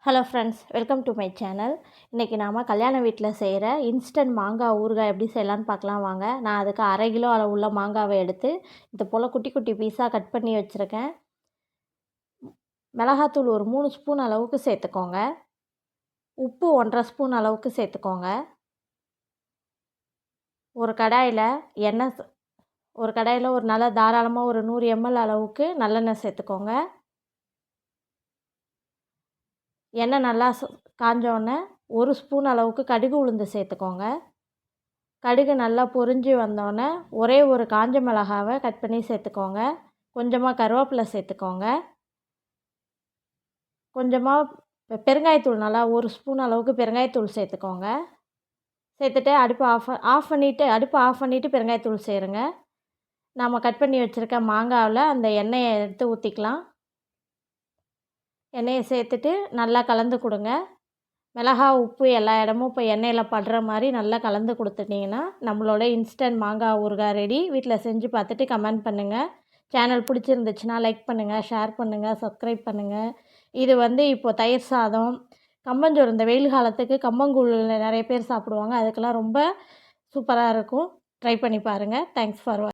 Hello friends, welcome to my channel. இன்றைக்கி நாம் கல்யாண வீட்டில் செய்கிற இன்ஸ்டன்ட் மாங்காய் ஊறுகாய் எப்படி செய்யலான்னு பார்க்கலாம் வாங்க. நான் அதுக்கு 1/2 கிலோ அளவுள்ள மாங்காவை எடுத்து இது போல் குட்டி குட்டி பீஸாக கட் பண்ணி வச்சுருக்கேன். மிளகாத்தூள் ஒரு 3 ஸ்பூன் அளவுக்கு சேர்த்துக்கோங்க. உப்பு 1/2 ஸ்பூன் அளவுக்கு சேர்த்துக்கோங்க. ஒரு கடாயில் ஒரு நல்ல தாராளமாக ஒரு 100 ml அளவுக்கு நல்லெண்ணெய் சேர்த்துக்கோங்க. எண்ணெய் நல்லா காஞ்சோடனே 1 ஸ்பூன் அளவுக்கு கடுகு உளுந்து சேர்த்துக்கோங்க. கடுகு நல்லா பொரிஞ்சு வந்தோடனே ஒரே ஒரு காஞ்ச மிளகாவை கட் பண்ணி சேர்த்துக்கோங்க. கொஞ்சமாக கருவேப்பிலை சேர்த்துக்கோங்க. கொஞ்சமாக பெருங்காயத்தூள், நல்லா 1 ஸ்பூன் அளவுக்கு பெருங்காயத்தூள் சேர்த்துக்கோங்க. சேர்த்துட்டு அடுப்பை ஆஃப் பண்ணிவிட்டு பெருங்காயத்தூள் சேருங்க. நாம் கட் பண்ணி வச்சுருக்க மாங்காவில் அந்த எண்ணெயை எடுத்து ஊற்றிக்கலாம். எண்ணெயை சேர்த்துட்டு நல்லா கலந்து கொடுங்க. மிளகாய், உப்பு எல்லா இடமும் இப்போ எண்ணெயில் படுற மாதிரி நல்லா கலந்து கொடுத்துட்டிங்கன்னா நம்மளோட இன்ஸ்டன்ட் மாங்காய் ஊறுகாய் ரெடி. வீட்டில் செஞ்சு பார்த்துட்டு கமெண்ட் பண்ணுங்கள். சேனல் பிடிச்சிருந்துச்சுன்னா லைக் பண்ணுங்கள், ஷேர் பண்ணுங்கள், சப்ஸ்கிரைப் பண்ணுங்கள். இது இப்போது தயிர் சாதம், கம்பஞ்சோறு, இந்த வெயில் காலத்துக்கு கம்பங்கூழ் நிறைய பேர் சாப்பிடுவாங்க. அதுக்கெல்லாம் ரொம்ப சூப்பராக இருக்கும். ட்ரை பண்ணி பாருங்கள். Thanks for